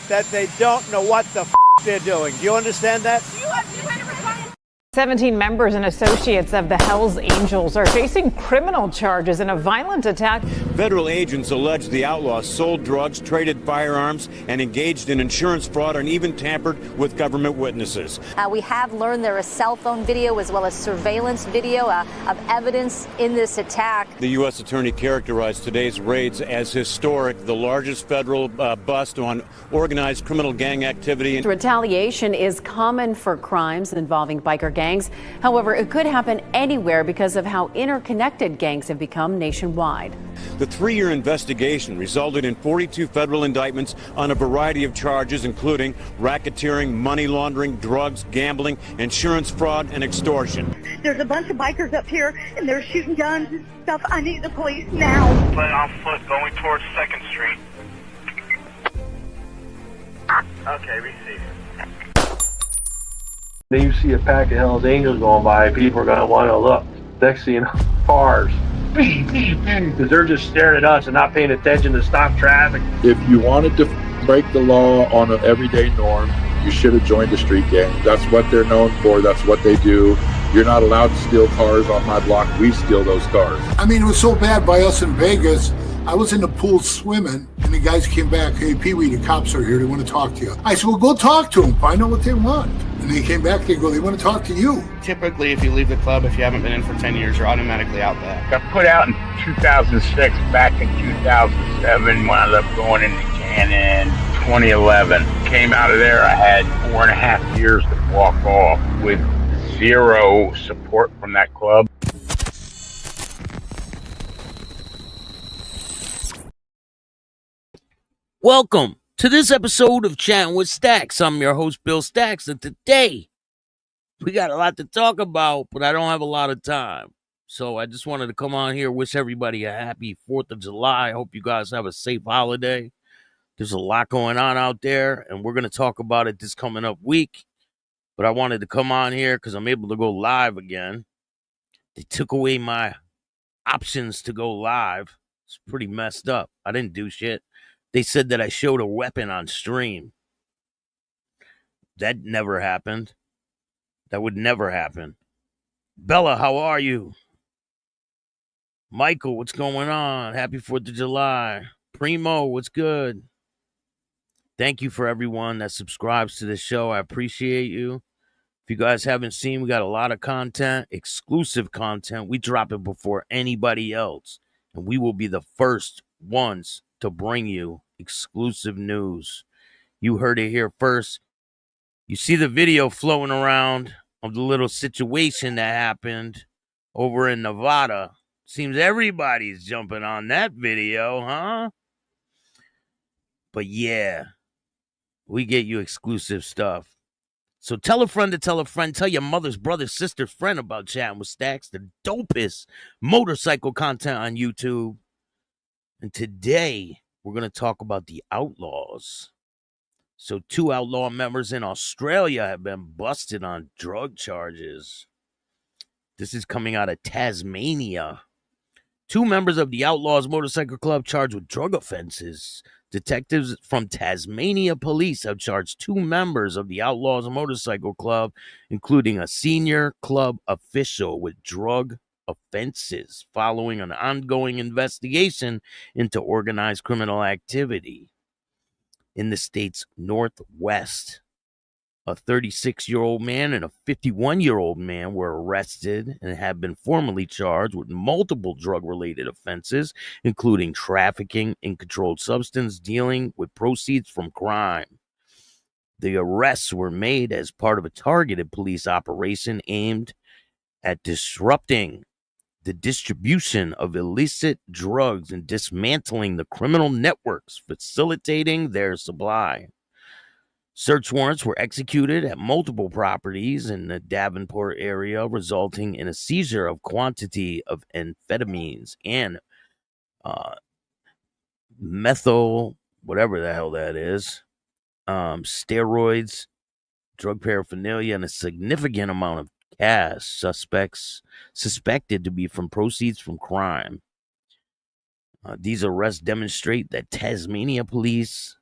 that they don't know what the they're doing. Do you understand that? 17 members and associates of the Hells Angels are facing criminal charges in a violent attack. Federal agents allege the outlaws sold drugs, traded firearms, and engaged in insurance fraud and even tampered with government witnesses. We have learned there is cell phone video as well as surveillance video of evidence in this attack. The U.S. Attorney characterized today's raids as historic, the largest federal bust on organized criminal gang activity. Retaliation is common for crimes involving biker gangs. However, it could happen anywhere because of how interconnected gangs have become nationwide. The 3-year investigation resulted in 42 federal indictments on a variety of charges, including racketeering, money laundering, drugs, gambling, insurance fraud, and extortion. There's a bunch of bikers up here, and they're shooting guns and stuff. I need the police now. But on foot going towards 2nd Street. Okay, we see. Then you see a pack of Hells Angels going by, people are going to want to look. Next thing you know, cars. Because they're just staring at us and not paying attention to stop traffic. If you wanted to break the law on an everyday norm, you should have joined the street gang. That's what they're known for. That's what they do. You're not allowed to steal cars on my block. We steal those cars. I mean, it was so bad by us in Vegas. I was in the pool swimming, and the guys came back. Hey, Pee-wee, the cops are here. They want to talk to you. I said, well, go talk to them. Find out what they want. And they came back. They go, they want to talk to you. Typically, if you leave the club, if you haven't been in for 10 years, you're automatically out back. Got put out in 2006. Back in 2007, wound up going into Cannon. 2011. Came out of there. I had 4.5 years to walk off with zero support from that club. Welcome to this episode of Chatting with Stacks. I'm your host, Bill Stacks, and today we got a lot to talk about, but I don't have a lot of time. So I just wanted to come on here, wish everybody a happy 4th of July. I hope you guys have a safe holiday. There's a lot going on out there, and we're going to talk about it this coming up week. But I wanted to come on here because I'm able to go live again. They took away my options to go live. It's pretty messed up. I didn't do shit. They said that I showed a weapon on stream. That never happened. That would never happen. Bella, how are you? Michael, what's going on? Happy 4th of July. Primo, what's good? Thank you for everyone that subscribes to this show. I appreciate you. If you guys haven't seen, we got a lot of content, exclusive content. We drop it before anybody else. And we will be the first ones to bring you exclusive news. You heard it here first. You see the video floating around of the little situation that happened over in Nevada. Seems everybody's jumping on that video, huh? But yeah, we get you exclusive stuff. So tell a friend to tell a friend. Tell your mother's brother, sister's friend about Chatting with Stacks, the dopest motorcycle content on YouTube. And today, we're going to talk about the Outlaws. So 2 outlaw members in Australia have been busted on drug charges. This is coming out of Tasmania. 2 members of the Outlaws Motorcycle Club charged with drug offenses. Detectives from Tasmania Police have charged 2 members of the Outlaws Motorcycle Club, including a senior club official, with drug offenses following an ongoing investigation into organized criminal activity in the state's northwest. A 36-year-old man and a 51-year-old man were arrested and have been formally charged with multiple drug-related offenses, including trafficking in controlled substance, dealing with proceeds from crime. The arrests were made as part of a targeted police operation aimed at disrupting the distribution of illicit drugs and dismantling the criminal networks facilitating their supply. Search warrants were executed at multiple properties in the Devonport area, resulting in a seizure of quantity of amphetamines and whatever the hell that is, steroids, drug paraphernalia, and a significant amount of cash suspected to be from proceeds from crime. These arrests demonstrate that Tasmania Police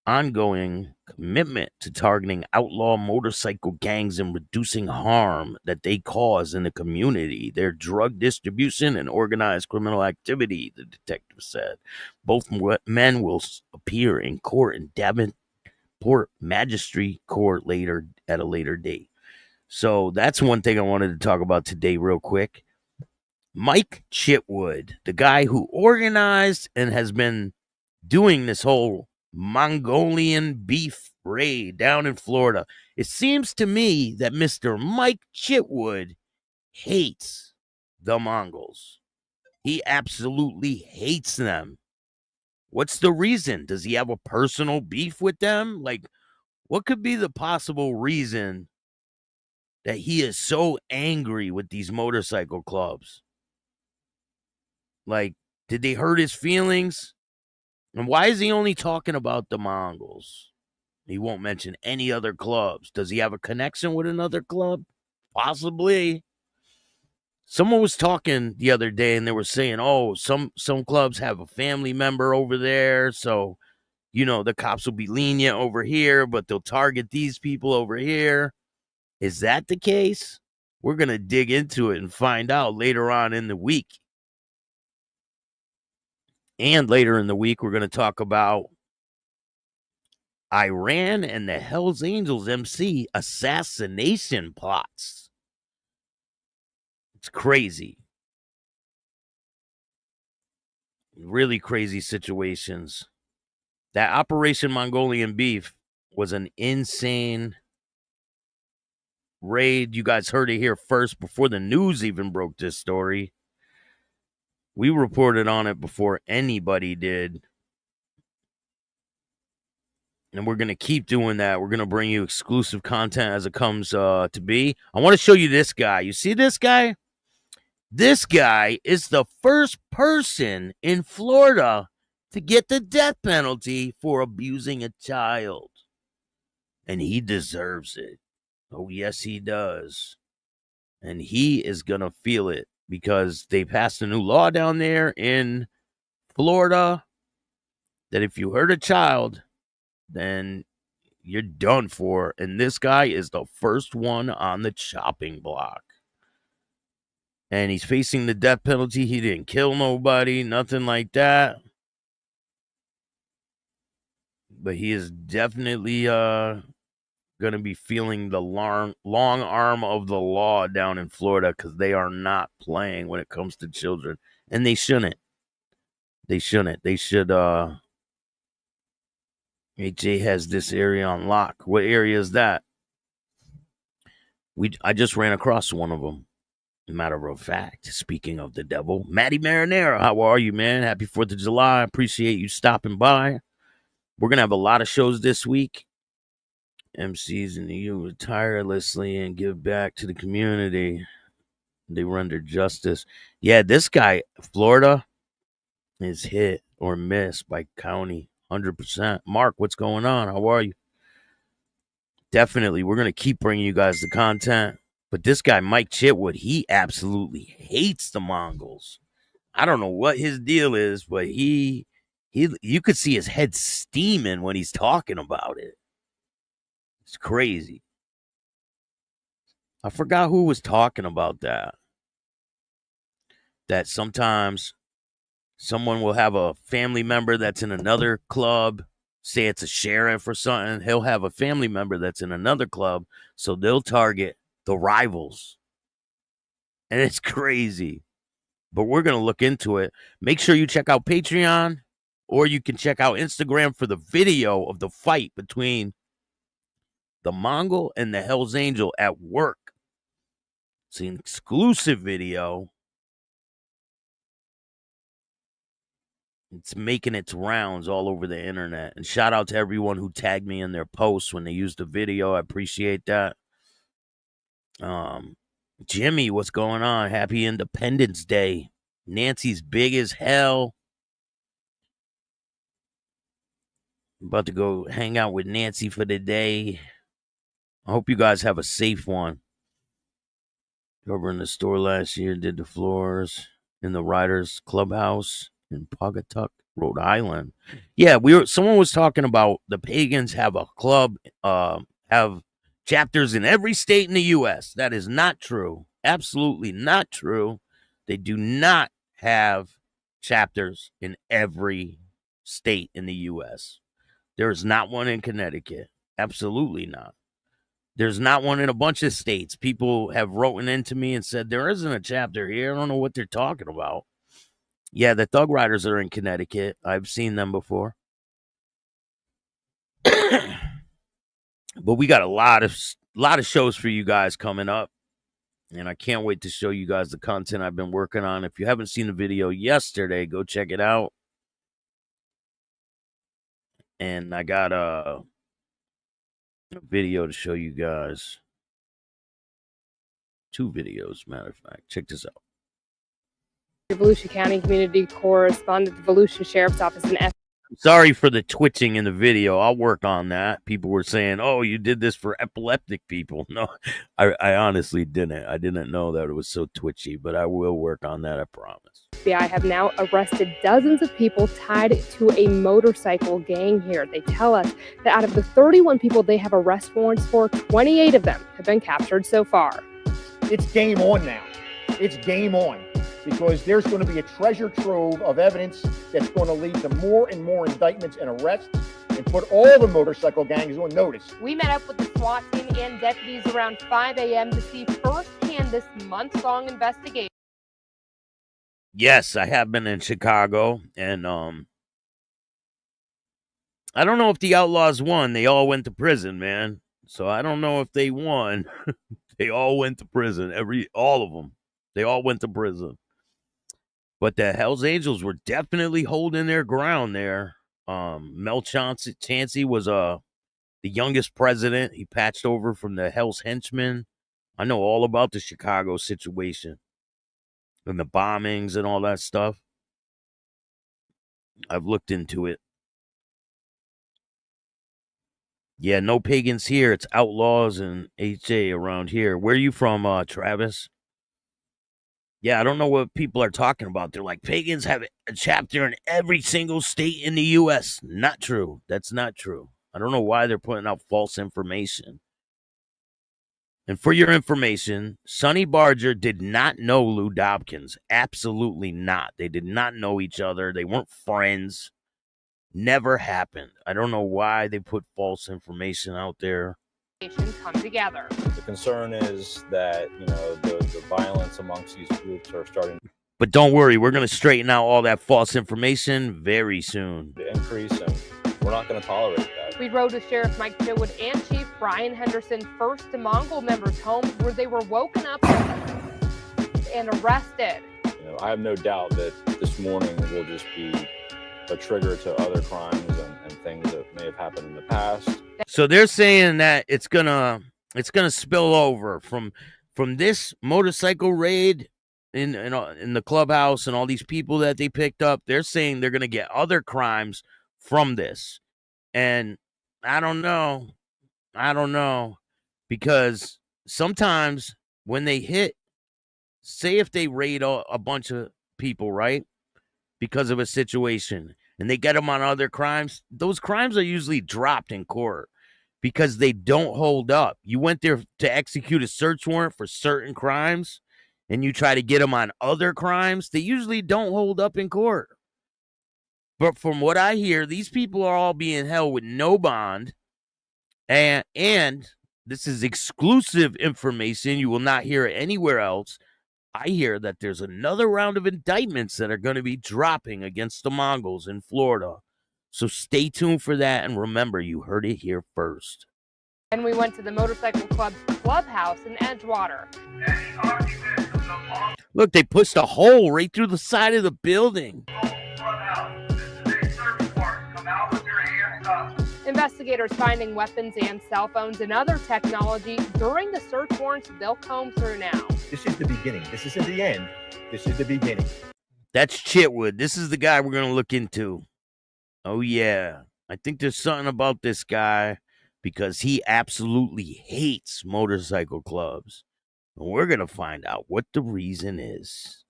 ongoing commitment to targeting outlaw motorcycle gangs and reducing harm that they cause in the community, their drug distribution and organized criminal activity, the detective said. Both men will appear in court in Devonport Magistrate Court at a later date. So that's one thing I wanted to talk about today real quick. Mike Chitwood, the guy who organized and has been doing this whole Mongolian beef raid down in Florida. It seems to me that Mr. Mike Chitwood hates the Mongols. He absolutely hates them. What's the reason? Does he have a personal beef with them? Like, what could be the possible reason that he is so angry with these motorcycle clubs? Like, did they hurt his feelings? And why is he only talking about the Mongols? He won't mention any other clubs. Does he have a connection with another club? Possibly. Someone was talking the other day and they were saying, oh, some clubs have a family member over there. So, you know, the cops will be lenient over here, but they'll target these people over here. Is that the case? We're going to dig into it and find out later on in the week. And later in the week, we're going to talk about Iran and the Hells Angels MC assassination plots. It's crazy. Really crazy situations. That Operation Mongolian Beef was an insane raid. You guys heard it here first before the news even broke this story. We reported on it before anybody did. And we're going to keep doing that. We're going to bring you exclusive content as it comes to be. I want to show you this guy. You see this guy? This guy is the first person in Florida to get the death penalty for abusing a child. And he deserves it. Oh, yes, he does. And he is going to feel it because they passed a new law down there in Florida that if you hurt a child, then you're done for. And this guy is the first one on the chopping block. And he's facing the death penalty. He didn't kill nobody, nothing like that. But he is definitely going to be feeling the long arm of the law down in Florida because they are not playing when it comes to children. And they shouldn't. They shouldn't. They should. AJ has this area on lock. What area is that? I just ran across one of them. Matter of fact, speaking of the devil, Matty Marinera, how are you, man? Happy 4th of July. I appreciate you stopping by. We're going to have a lot of shows this week. MCs in the U tirelessly and give back to the community. They render justice. Yeah, this guy, Florida, is hit or miss by county 100%. Mark, what's going on? How are you? Definitely, we're going to keep bringing you guys the content. But this guy, Mike Chitwood, he absolutely hates the Mongols. I don't know what his deal is, but you could see his head steaming when he's talking about it. It's crazy. I forgot who was talking about that. That sometimes someone will have a family member that's in another club. Say it's a sheriff or something. He'll have a family member that's in another club. So they'll target the rivals. And it's crazy. But we're going to look into it. Make sure you check out Patreon, or you can check out Instagram for the video of the fight between the Mongol and the Hells Angel at work. It's an exclusive video. It's making its rounds all over the internet. And shout out to everyone who tagged me in their posts when they used the video. I appreciate that. Jimmy, what's going on? Happy Independence Day. Nancy's big as hell. I'm about to go hang out with Nancy for the day. I hope you guys have a safe one. Over in the store last year, did the floors in the Riders Clubhouse in Pawcatuck. Rhode Island. Yeah, someone was talking about the pagans have a club, have chapters in every state in the U.S. That is not true. Absolutely not true. They do not have chapters in every state in the U.S. There is not one in Connecticut. Absolutely not. There's not one in a bunch of states. People have written into me and said, there isn't a chapter here. I don't know what they're talking about. Yeah, the Thug Riders are in Connecticut. I've seen them before. But we got a lot of shows for you guys coming up. And I can't wait to show you guys the content I've been working on. If you haven't seen the video yesterday, go check it out. And I got a video to show you guys. 2 videos, matter of fact. Check this out. Volusia County Community Correspondent, the Volusia Sheriff's Office, and Sorry for the twitching in the video. I'll work on that. People were saying, oh, you did this for epileptic people. No, I honestly didn't. I didn't know that it was so twitchy, but I will work on that, I promise. FBI have now arrested dozens of people tied to a motorcycle gang here. They tell us that out of the 31 people they have arrest warrants for, 28 of them have been captured so far. It's game on now. It's game on. Because there's going to be a treasure trove of evidence that's going to lead to more and more indictments and arrests and put all the motorcycle gangs on notice. We met up with the SWAT team and deputies around 5 a.m. to see firsthand this months-long investigation. Yes, I have been in Chicago, and I don't know if the Outlaws won. They all went to prison, man. So I don't know if they won. They all went to prison. All of them. They all went to prison. But the Hells Angels were definitely holding their ground there. Mel Chancey was the youngest president. He patched over from the Hells Henchmen. I know all about the Chicago situation and the bombings and all that stuff. I've looked into it. Yeah, no pagans here. It's Outlaws and HA around here. Where are you from, Travis? Yeah, I don't know what people are talking about. They're like, pagans have a chapter in every single state in the U.S. Not true. That's not true. I don't know why they're putting out false information. And for your information, Sonny Barger did not know Lou Dobkins. Absolutely not. They did not know each other. They weren't friends. Never happened. I don't know why they put false information out there. Come together. The concern is that, the violence amongst these groups are starting But don't worry, we're going to straighten out all that false information very soon. to increase, and we're not going to tolerate that. We rode with Sheriff Mike Chitwood and Chief Brian Henderson first to Mongol members' homes where they were woken up and arrested. I have no doubt that this morning will just be a trigger to other crimes and things that may have happened in the past. So they're saying that it's gonna spill over from this motorcycle raid in the clubhouse and all these people that they picked up. They're saying they're gonna get other crimes from this, and I don't know, because sometimes when they hit, say if they raid a bunch of people, right, because of a situation, and they get them on other crimes, those crimes are usually dropped in court because they don't hold up. You went there to execute a search warrant for certain crimes, and you try to get them on other crimes, they usually don't hold up in court. But from what I hear, these people are all being held with no bond, and this is exclusive information. You will not hear it anywhere else. I hear that there's another round of indictments that are going to be dropping against the Mongols in Florida. So stay tuned for that, and remember, you heard it here first. And we went to the Motorcycle Club's clubhouse in Edgewater. Look, they pushed a hole right through the side of the building. Investigators finding weapons and cell phones and other technology during the search warrants they'll comb through now. This is the beginning. This isn't the end. This is the beginning. That's Chitwood. This is the guy we're going to look into. Oh, yeah. I think there's something about this guy because he absolutely hates motorcycle clubs. And we're going to find out what the reason is.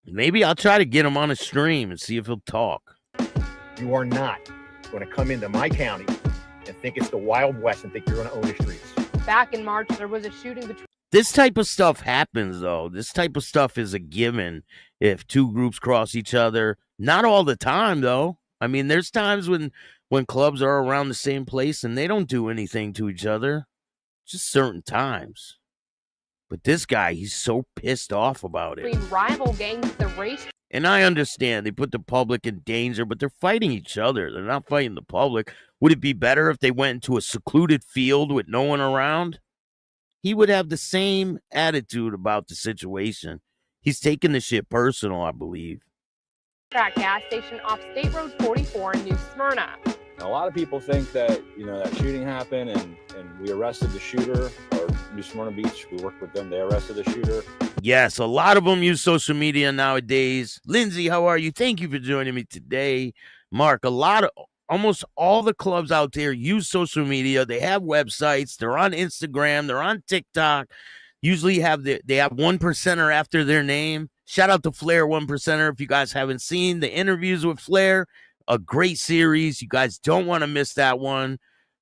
Maybe I'll try to get him on a stream and see if he'll talk. You are not going to come into my county and think it's the Wild West and think you're going to own the streets. Back in March, there was a shooting between. This type of stuff happens, though. This type of stuff is a given if two groups cross each other. Not all the time, though. I mean, there's times when clubs are around the same place and they don't do anything to each other. Just certain times. But this guy, he's so pissed off about it. Between rival gangs, the race. And I understand they put the public in danger, but they're fighting each other. They're not fighting the public. Would it be better if they went into a secluded field with no one around? He would have the same attitude about the situation. He's taking the shit personal, I believe. Track gas station off State Road 44 in New Smyrna. Now, a lot of people think that, that shooting happened and we arrested the shooter, or New Smyrna Beach, we worked with them, they arrested the shooter. Yes, a lot of them use social media nowadays. Lindsay, how are you? Thank you for joining me today. Mark, almost all the clubs out there use social media. They have websites. They're on Instagram. They're on TikTok. Usually they have 1%er after their name. Shout out to Flair 1%er. If you guys haven't seen the interviews with Flair, a great series. You guys don't want to miss that one.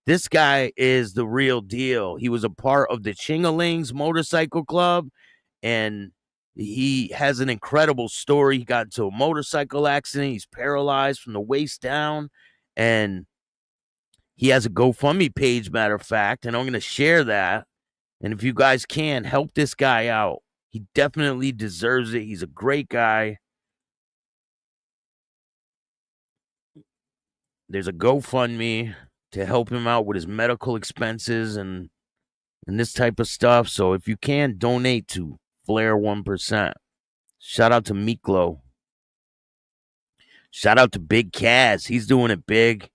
This guy is the real deal. He was a part of the Chingalings Motorcycle Club, and he has an incredible story. He got into a motorcycle accident. He's paralyzed from the waist down, and he has a GoFundMe page, matter of fact, and I'm going to share that. And if you guys can, help this guy out. He definitely deserves it. He's a great guy. There's a GoFundMe to help him out with his medical expenses and this type of stuff. So if you can, donate to Flair 1%. Shout out to Miklo. Shout out to Big Kaz. He's doing it big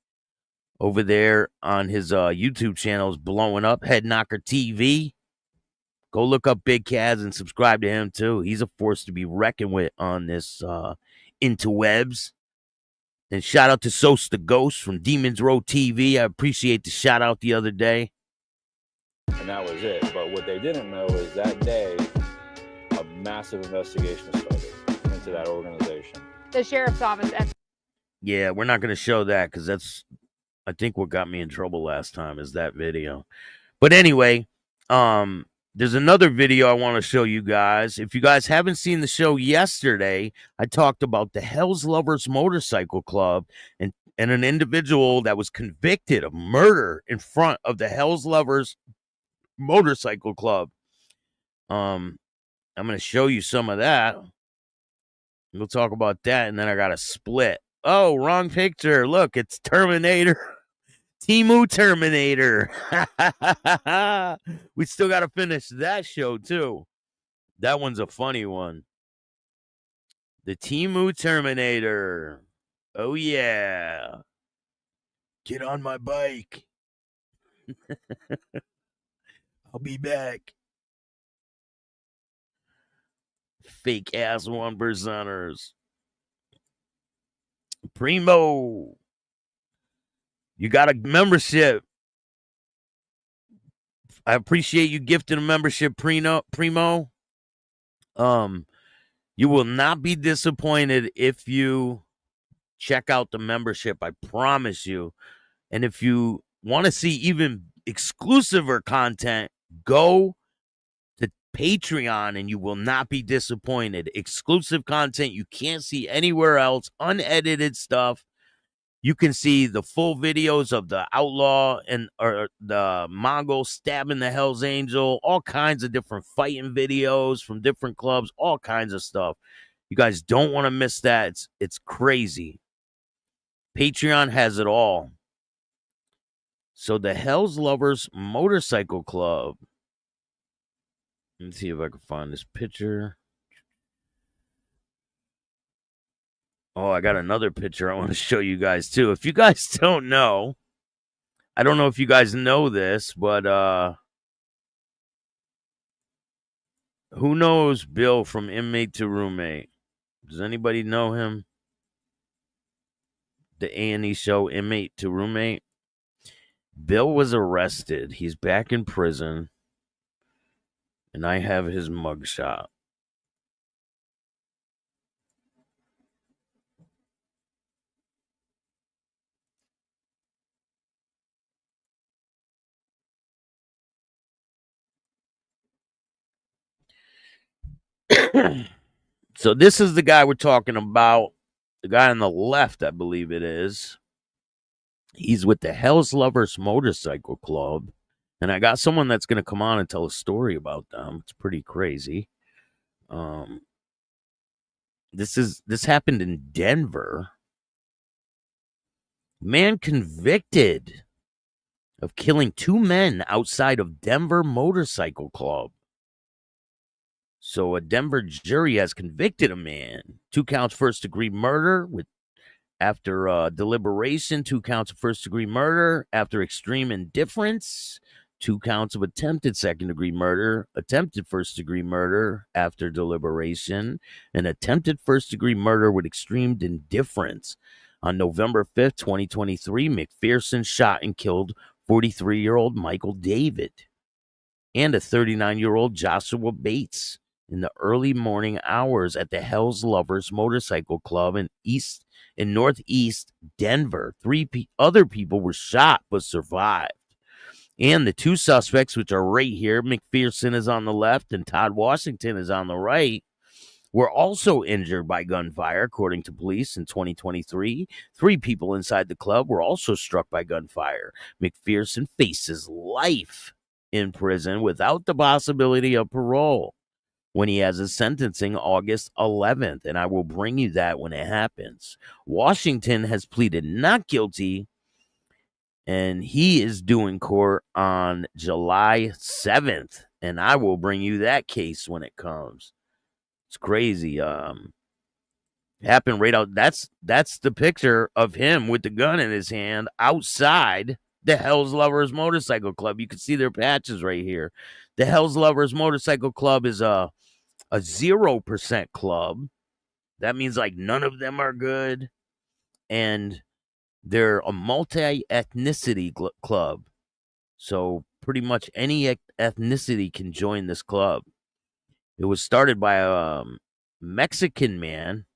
over there on his YouTube channel. Is blowing up. Head Knocker TV. Go look up Big Kaz and subscribe to him too. He's a force to be reckoned with on this interwebs. And shout out to Sos the Ghost from Demons Row TV. I appreciate the shout out the other day. And that was it. But what they didn't know is that day, a massive investigation started into that organization. The sheriff's office. Yeah, we're not going to show that because that's, I think, what got me in trouble last time is that video. But anyway, there's another video I want to show you guys. If you guys haven't seen the show yesterday, I talked about the Hells Lovers Motorcycle Club and an individual that was convicted of murder in front of the Hells Lovers Motorcycle Club. I'm going to show you some of that. We'll talk about that, and then I got a split. Oh, wrong picture. Look, it's Terminator. Timu Terminator. We still got to finish that show, too. That one's a funny one. The Timu Terminator. Oh, yeah. Get on my bike. I'll be back. Fake ass 1%ers. Primo. You got a membership. I appreciate you gifting a membership, Primo. You will not be disappointed if you check out the membership. I promise you. And if you want to see even exclusiver content, go to Patreon and you will not be disappointed. Exclusive content you can't see anywhere else. Unedited stuff. You can see the full videos of the outlaw or the Mongol stabbing the Hells Angel, all kinds of different fighting videos from different clubs, all kinds of stuff. You guys don't want to miss that. It's crazy. Patreon has it all. So the Hells Lovers Motorcycle Club. Let me see if I can find this picture. Oh, I got another picture I want to show you guys, too. If you guys don't know, I don't know if you guys know this, but who knows Bill from Inmate to Roommate? Does anybody know him? The A&E show, Inmate to Roommate. Bill was arrested. He's back in prison. And I have his mugshot. So this is the guy we're talking about. The guy on the left, I believe it is. He's with the Hells Lovers Motorcycle Club. And I got someone that's going to come on and tell a story about them. It's pretty crazy. This happened in Denver. Man convicted of killing 2 men outside of Denver Motorcycle Club. So a Denver jury has convicted a man. 2 counts first-degree murder after deliberation, 2 counts of first-degree murder after extreme indifference, 2 counts of attempted second-degree murder, attempted first-degree murder after deliberation, and attempted first-degree murder with extreme indifference. On November 5th, 2023, McPherson shot and killed 43-year-old Michael David and a 39-year-old Joshua Bates in the early morning hours at the Hells Lovers Motorcycle Club in northeast Denver. 3 other people were shot but survived. And the 2 suspects, which are right here, McPherson is on the left and Todd Washington is on the right, were also injured by gunfire, according to police in 2023. 3 people inside the club were also struck by gunfire. McPherson faces life in prison without the possibility of parole when he has his sentencing August 11th, and I will bring you that when it happens. Washington has pleaded not guilty, and he is doing court on July 7th, and I will bring you that case when it comes. It's crazy. Happened right out. That's the picture of him with the gun in his hand outside the Hells Lovers Motorcycle Club. You can see their patches right here. The Hells Lovers Motorcycle Club is a 0% club. That means like none of them are good. And they're a multi-ethnicity club. So pretty much any ethnicity can join this club. It was started by a Mexican man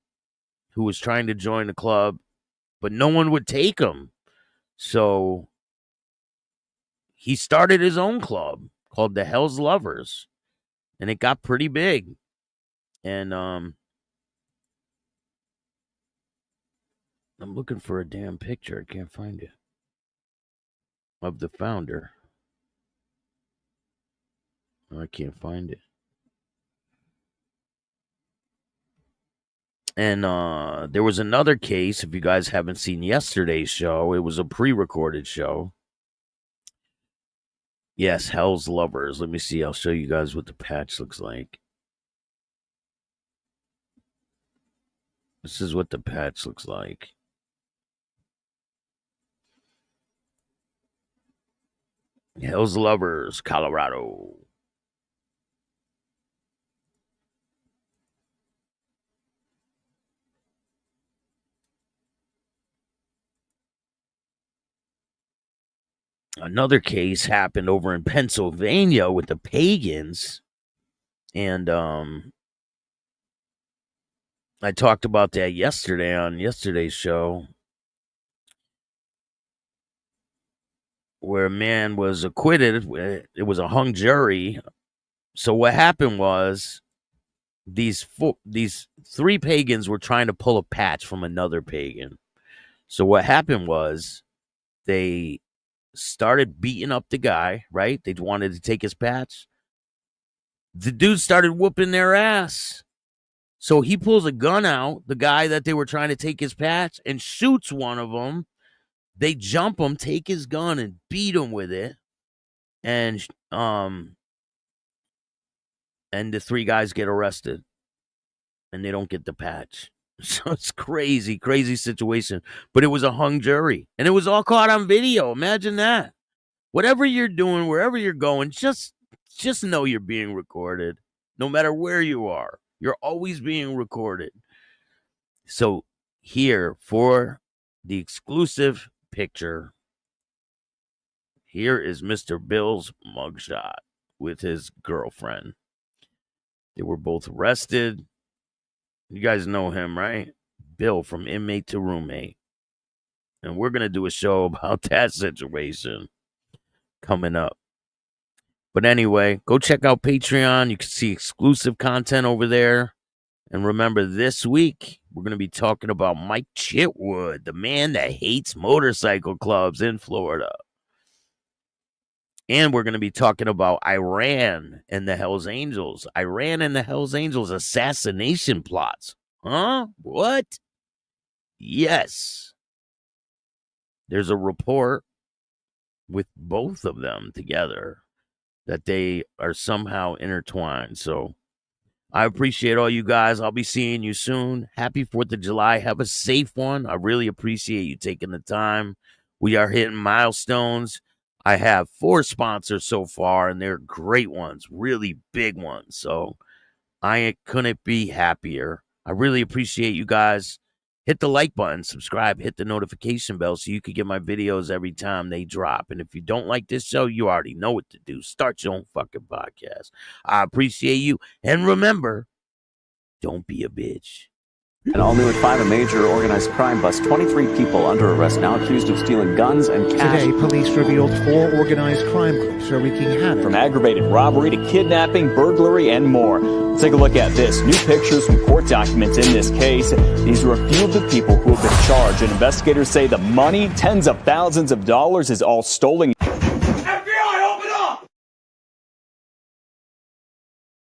who was trying to join the club, but no one would take him. So he started his own club called the Hells Lovers, and it got pretty big. And I'm looking for a damn picture. I can't find it of the founder. I can't find it. And there was another case, if you guys haven't seen yesterday's show, it was a pre-recorded show. Yes, Hell's Lovers. Let me see. I'll show you guys what the patch looks like. This is what the patch looks like. Hell's Lovers, Colorado. Another case happened over in Pennsylvania with the Pagans. And I talked about that yesterday on yesterday's show, where a man was acquitted. It was a hung jury. So what happened was these 3 pagans were trying to pull a patch from another pagan. So what happened was they started beating up the guy, right? They wanted to take his patch. The dude started whooping their ass. So he pulls a gun out, the guy that they were trying to take his patch, and shoots one of them. They jump him, take his gun, and beat him with it. And the 3 guys get arrested. And they don't get the patch. So it's crazy, crazy situation. But it was a hung jury. And it was all caught on video. Imagine that. Whatever you're doing, wherever you're going, just know you're being recorded. No matter where you are, you're always being recorded. So here, for the exclusive picture, here is Mr. Bill's mugshot with his girlfriend. They were both arrested. You guys know him, right? Bill from Inmate to Roommate. And we're going to do a show about that situation coming up. But anyway, go check out Patreon. You can see exclusive content over there. And remember, this week, we're going to be talking about Mike Chitwood, the man that hates motorcycle clubs in Florida. And we're going to be talking about Iran and the Hells Angels. Iran and the Hells Angels assassination plots. Huh? What? Yes. There's a report with both of them together that they are somehow intertwined. So I appreciate all you guys. I'll be seeing you soon. Happy 4th of July. Have a safe one. I really appreciate you taking the time. We are hitting milestones. I have 4 sponsors so far, and they're great ones, really big ones. So I couldn't be happier. I really appreciate you guys. Hit the like button, subscribe, hit the notification bell so you can get my videos every time they drop. And if you don't like this show, you already know what to do. Start your own fucking podcast. I appreciate you. And remember, don't be a bitch. And all new at 5, a major organized crime bust. 23 people under arrest now accused of stealing guns and cash. Today, police revealed 4 organized crime groups are wreaking havoc. From aggravated robbery to kidnapping, burglary, and more. Let's take a look at this. New pictures from court documents in this case. These are a few of the people who have been charged, and investigators say the money, tens of thousands of dollars, is all stolen.